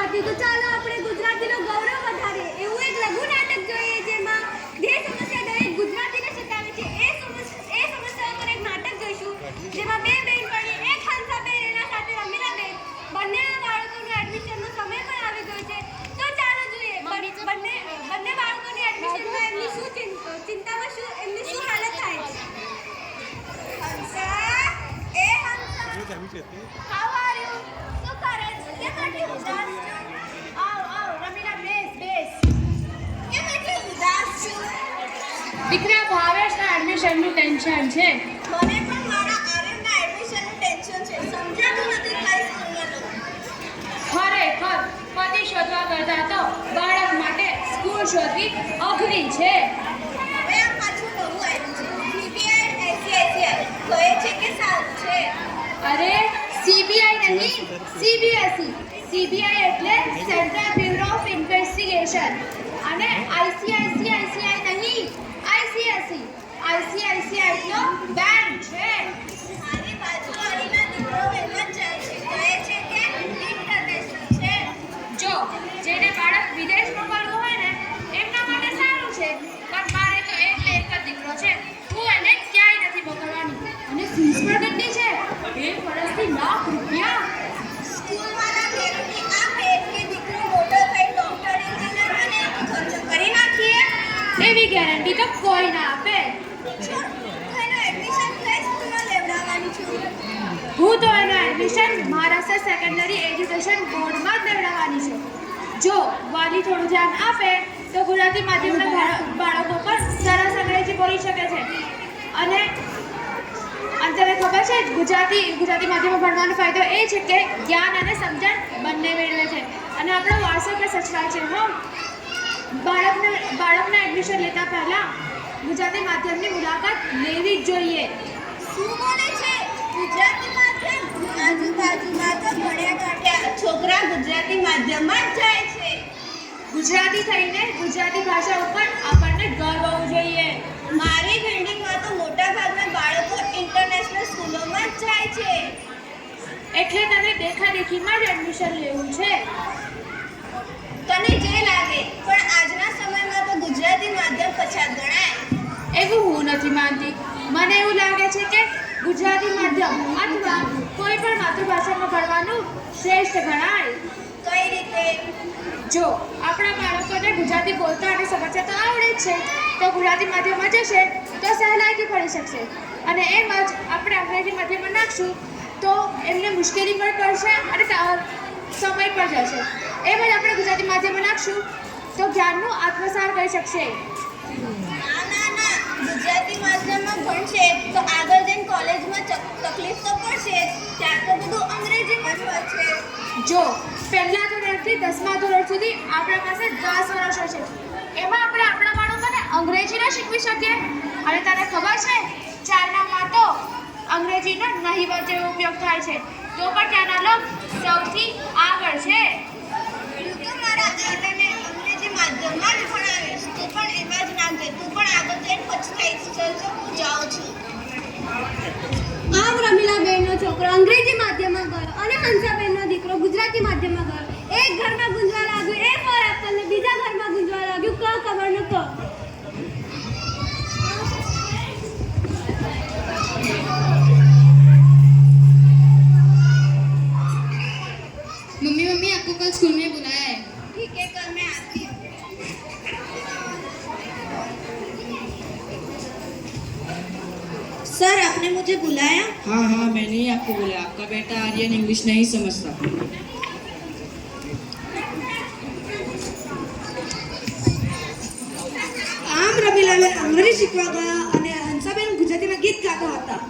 ગુજરાતી તો ચાલો આપણે ગુજરાતીનો ગૌરવ વધારે એવું એક લઘુ નાટક જોઈએ જેમાં જે સમસ્યા દરેક ગુજરાતીને સતાવે છે એ સમસ્યાઓ પર એક નાટક જોઈશું જેમાં બે બહેનપણી એક હંસાબેન એના સાથે રમીલાબેન બંનેના બાળકોનું એડમિશનનો સમય પણ આવી ગયો છે તો ચાલો જોઈએ બંને બાળકોની એડમિશનમાં એમની શું ચિંતામાં શું એમની શું હાલત થાય છે. હંસા એ હંસા હાઉ આર યુ શું કરે છે કેમ આટલી ઉદાસ છો? આવ રમીલા બેસ કેમ એટલી ઉદાસ છો? દીકરા ભાવેશના એડમિશનનું ટેન્શન છે. મને પણ મારા આર્યનના એડમિશનનું ટેન્શન છે. સમજાતું નથી કઈ સ્કૂલમાં ખરેખર પતિ શોધવા કરતા તો બાળક માટે સ્કૂલ શોધવી અઘરી છે. હવે આ પાછું નવું આવ્યું છે સીબીઆઈ આઈસીઆઈસીઆઈ કહે છે કે સારું છે. અરે સીબીઆઈ નહીં સીબીએસઈ. સીબીઆઈ એટલે સેન્ટ્રલ બ્યુરો ઓફ ઇન્વેસ્ટિગેશન અને આઈસીઆઈસીઆઈ નહીં આઈસીએસઈ. આઈસીઆઈસીઆઈ એટલો બેંક છે. મારી બાજુવાળીના દીકરો વહેલા જાય છે કહે છે કે ઇન્ટરનેશનલ છે. જો જેને બાળક વિદેશ મોકલવું હોય ને એમના માટે સારું છે પણ મારે તો એક જ દીકરો છે. હું એને ક્યાંય નથી મોકલવાની અને ફીસ પણ કેટલી છે 1 વર્ષથી લાખ રૂપિયા. સ્કૂલવાળા ગેરંટી આપે કે દીકરો મોટો થઈ ડોક્ટર એન્જિનિયર બને તો ખર્ચો કરી નાખીએ. એવી ગેરંટી તો કોઈ ના આપે. એનો એડમિશન કઈ સ્કૂલમાં લેવડાવવાની છું? હું તો એનું એડમિશન મહારાષ્ટ્ર સેકન્ડરી એજ્યુકેશન બોર્ડમાં જ લેવડાવવાની છું. જો વાલી થોડું ધ્યાન આપે તો ગુજરાતી માધ્યમના બાળકો પણ સરસ અંગ્રેજી બોલી શકે છે. અને તને ખબર છે ગુજરાતી માધ્યમમાં ભણવાનો ફાયદો એ છે કે જ્ઞાન અને સમજણ બંને મેળવે છે અને આપણો વારસો પણ સચવાય છે. બાળકના એડમિશન લેતા પહેલા ગુજરાતી માધ્યમની મુલાકાત લેવી જ જોઈએ. શું બોલે છે? ગુજરાતી માધ્યમ? આજુબાજુમાં તો ભણ્યા ગાંઠ્યા છોકરા ગુજરાતી માધ્યમમાં જ જાય છે. ગુજરાતી થઈને ગુજરાતી ભાષા ઉપર આપણને ગર્વ હોવું જોઈએ. મારી બિલ્ડિંગમાં તો મોટા ભાગના બાળકો ઇન્ટરનેશનલ સ્કૂલોમાં જ જાય છે. એટલે તને દેખાદેખીમાં જ એડમિશન લેવું છે. તને જે લાગે પણ આજના સમયમાં તો ગુજરાતી માધ્યમ પછાત ગણાય. એવું હું નથી માનતી. મને એવું લાગે છે કે ગુજરાતી માધ્યમ અથવા કોઈ પણ માતૃભાષામાં ભણવાનું શ્રેષ્ઠ ગણાય. કઈ રીતે? જો આપણા બાળકોને ગુજરાતી બોલતા અને સમજતા તો આવડે જ છે તો ગુજરાતી માધ્યમમાં જશે તો સહેલાઈથી ભણી શકશે અને એમ જ આપણે અંગ્રેજી માધ્યમમાં નાખશું તો એમને મુશ્કેલી પણ પડશે અને સમય પણ જશે. એમ જ આપણે ગુજરાતી માધ્યમમાં નાખશું તો જ્ઞાનનું આત્મસાર કરી શકશે. ના ગુજરાતી માધ્યમમાં ભણશે તો આગળ જઈને કોલેજમાં તકલીફ તો પડશે ત્યાં તો બધું અંગ્રેજીમાં જ હોય છે. જો પહેલા ધોરણથી 10મા ધોરણ સુધી આપણા પાસે 10 વર્ષ હશે એમાં આપણે આપણા બાળકોને અંગ્રેજી ન શીખવી શકીએ. અને તને ખબર છે ચાઇનામાં તો અંગ્રેજીનો નહીવત જેવો ઉપયોગ થાય છે તો પણ ત્યાંના લોકો સૌથી આગળ છે. હું તો મારા આને અંગ્રેજી માધ્યમમાં જ ભણાવીશ. તું પણ એમાં જ નાખજે. તું પણ આગળ જઈને પછતાઈશ. ચલજો હું જાઉં છું. આમ રમીલાબેનનો છોકરો અંગ્રેજી માધ્યમમાં ગયો અને હંસાબેનનો દીકરો ગુજરાતી માધ્યમમાં ગયો. એક ઘરમાં ગુંજવા લાગ્યું એ ફોર એપલને બીજા ઘરમાં ગુંજવા લાગ્યું ખબર ન ક. मम्मी आपको कल स्कूल में बुलाया है. ठीक है कल मैं आती हूँ. सर आपने मुझे बुलाया? हाँ मैंने ही आपको बोला. आपका बेटा आर्यन इंग्लिश नहीं समझता. આમ રમીલાબેન અંગ્રેજી શીખવા ગયા અને હંસાબેન ગુજરાતીમાં ગીત ગાતા હતા.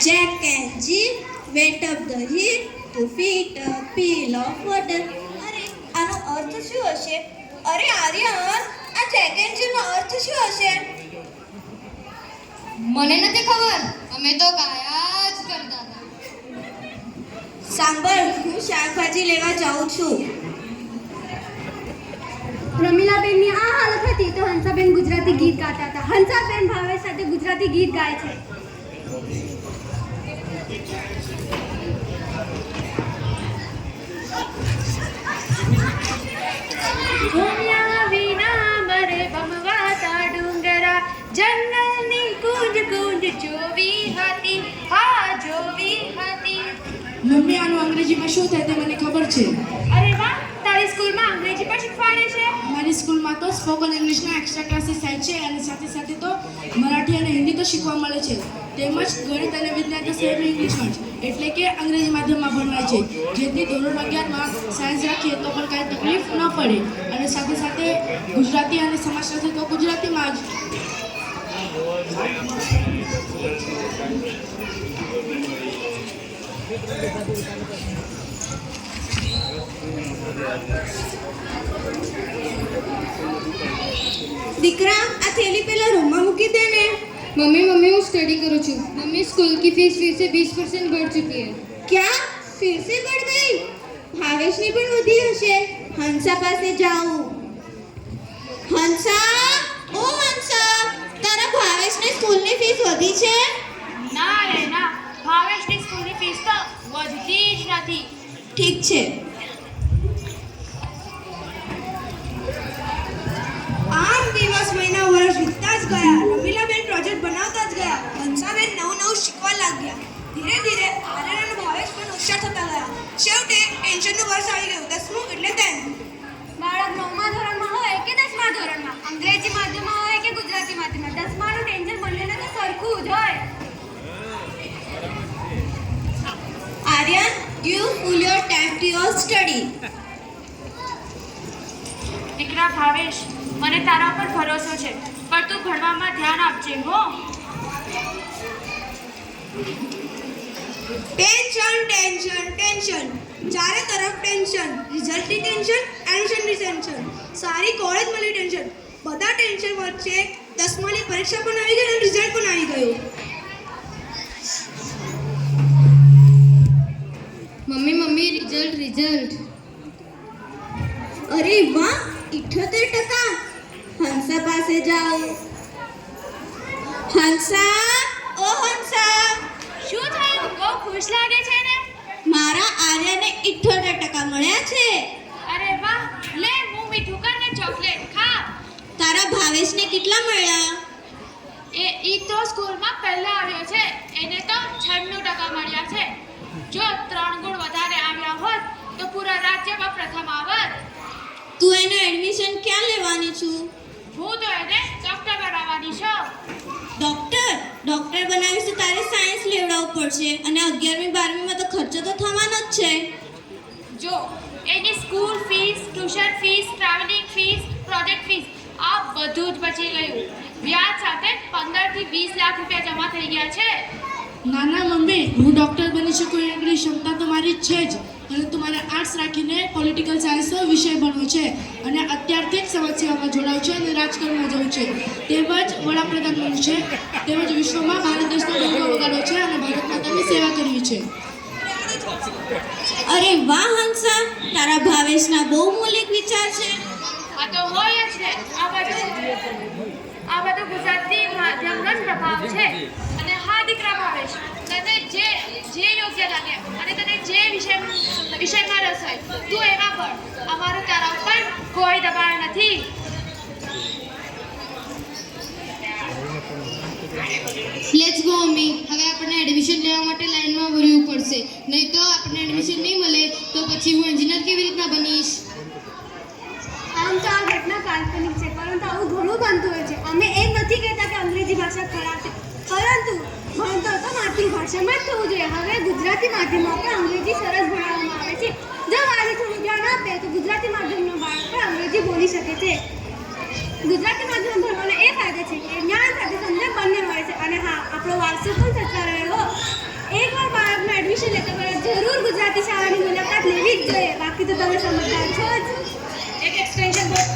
Jack and Jill went up the hill to feed a pail of water. અરે આનો અર્થ શું હશે? અરે આર્યન આ જેક એન્ડ જીલ નો અર્થ શું હશે? મને નથી ખબર. અમે તો ગાયા જ કરતા હતા. સાંભળ હું શાકભાજી લેવા જાઉં છું. રમીલાબેનની આ હાલત હતી તો હંસાબેન ગુજરાતી ગીત ગાતા હતા. હંસાબેન ભાવેશ સાથે ગુજરાતી ગુજરાતી ગીત ગાય છે. ભૂમ્યા વિના મરે બમવાતા ડુંગરા, જંગલની કુંજ કુંજ જોવી હતી, હા જોવી હતી. મમ્મી આનું અંગ્રેજીમાં શું થાય તે મને ખબર છે. અરે વાહ, તારી સ્કૂલમાં અંગ્રેજી પણ શીખવાડે છે? મારી સ્કૂલમાં તો સ્પોકન ઇંગ્લિશના એક્સ્ટ્રા ક્લાસીસ થાય છે અને સાથે સાથે તો મરાઠી અને હિન્દી તો શીખવા મળે છે. તેમજ ગણિત અને વિજ્ઞાન તો સેમી ઇંગ્લિશમાં જ, એટલે કે અંગ્રેજી માધ્યમમાં ભણવાય છે, જેથી ધોરણ 11માં સાયન્સ રાખીએ તો પણ કાંઈ તકલીફ ન પડે. અને સાથે સાથે ગુજરાતી અને સમાજશાસ્ત્ર તો ગુજરાતીમાં જ. દીકરા, આ થેલી પેલા રૂમમાં મૂકી દે ને. मम्मी मम्मी वो स्टडी करो छू मम्मी स्कूल की फीस फिर से 20% बढ़ चुकी है. क्या फिर से बढ़ गई? भावेशની પણ વધી હશે. હંસા પાસે જાઉં. હંસા, ઓ હંસા, તારા ભાવેશની સ્કૂલની ફીસ વધી છે? ના રે ના, ભાવેશની સ્કૂલની ફીસ તો વધતી જ નથી. ઠીક છે. આમ દિવસ મહિના વર્ષ વીતતા જ ગયા. રમીલાબેન પ્રોજેક્ટ બનાવતા જ ગયા. હંસાબેન નવું શીખવા લાગ્યા. ધીરે ધીરે આર્યન અને ભાવેશ પણ હોશિયાર થતા ગયા. છેવટે ટેન્શનનું વર્ષ આવી ગયું. 10મું એટલે 10. બાળક 9મા ધોરણમાં હોય કે 10મા ધોરણમાં, અંગ્રેજી માધ્યમમાં હોય કે ગુજરાતી માધ્યમમાં, 10માનું ટેન્શન બંનેને તો સરખું જ હોય. Aryan, give full your time to your study. દીકરા ભાવેશ, મને તારા પર ભરોસો છે, પણ તું ભણવામાં ધ્યાન આપજે હો. ટેન્શન ટેન્શન ટેન્શન, ચારે તરફ ટેન્શન. રિઝલ્ટની ટેન્શન, એડમિશનની ટેન્શન, સારી કોલેજ મળી ટેન્શન. બધા ટેન્શન વચ્ચે 10માની પરીક્ષા પણ આવી ગઈ અને રિઝલ્ટ પણ આવી ગયું. Mummy mummy result. અરે વાહ, 78%. હંસા પાસે જાઓ. હંસા, ઓ હંસા, શું થયું? બહુ ખુશ લાગે છે ને? મારા આર્યને 78% મળ્યા છે. અરે વાહ, લે મું મીઠું કર ને ચોકલેટ ખા. તારા ભાવેશને કેટલા મળ્યા? ઈ તો સ્કૂલમાં પહેલા આવ્યો છે, એને તો 96% મળ્યા છે. જો 3 ગુણ વધારે આવ્યા હોત તો પૂરા રાજ્યમાં પ્રથમ આવત. તું એનું એડમિશન ક્યાં લેવાની છું? હું તો એને ડોક્ટર બનાવવાની છું. ડોક્ટર બનાવીશ તો તારે સાયન્સ લેવડાવવું પડશે અને 11મી 12મીમાં તો ખર્ચો તો થવાનો જ છે. જો એની school fees, tuition fees, travelling fees, project fees આ બધું જ બચી ગયું. વ્યાજ સાથે 15 થી 20 લાખ રૂપિયા જમા થઈ ગયા છે. ના ના મમ્મી, હું ડૉક્ટર બની શકું એટલી ક્ષમતા તો મારી જ છે જ, પરંતુ મારે આર્ટ્સ રાખીને પોલિટિકલ સાયન્સનો વિષય ભણવો છે અને અત્યારથી જ સમાજ સેવામાં જોડાવું છે અને રાજકારણમાં જવું છે. તેમજ વડાપ્રધાન બનવું છે, તેમજ વિશ્વમાં ભારત દેશનો ડંકો વગાડવો છે અને ભારત માતાની સેવા કરવી છે. અરે વાહ હંસા, તારા ભાવેશના બહુ મૌલિક વિચાર છે. આ તો હોય જ ને. આ બધું ગુજરાતી માધ્યમનો જ પ્રભાવ છે. અને હા દીકરા ભાવેશ, તને જે યોગ્ય લાગે અને તને જે વિષયમાં રસ હોય તું એમાં પઢ. અમારું તારા ઉપર કોઈ દબાણ નથી. Let's go mummy. હવે આપણને એડમિશન લેવા માટે લાઈનમાં ભરવું પડશે, નહીં તો આપણને એડમિશન નહીં મળે તો પછી હું એન્જિનિયર કેવી રીતના બનીશ? આમ તો આ ઘટના કાલ્પનિક છે, પરંતુ આવું ઘણું બનતું હોય છે. અમે એમ નથી કહેતા કે અંગ્રેજી ભાષા ખરાબ છે, પરંતુ ભણતર તો માતૃભાષામાં જ થવું જોઈએ. હવે ગુજરાતી માધ્યમમાં પણ અંગ્રેજી સરસ ભણાવવામાં આવે છે. જો વાલી થોડું ધ્યાન આપે તો ગુજરાતી માધ્યમનો બાળક પણ અંગ્રેજી બોલી શકે છે. ગુજરાતી માધ્યમ ભણવાનો એ ફાયદો છે કે જ્ઞાન સાથે સમજણ બંને મળે છે. અને હા, આપણો વારસો પણ સચ્ચા રહ્યો. એકવાર બાળકનું એડમિશન લેતા પહેલાં જરૂર ગુજરાતી શાળાની મુલાકાત લેવી જ જોઈએ. બાકી તો તમે સમજદાર છો જ. એક એક્સટેન્શન બોર્ડ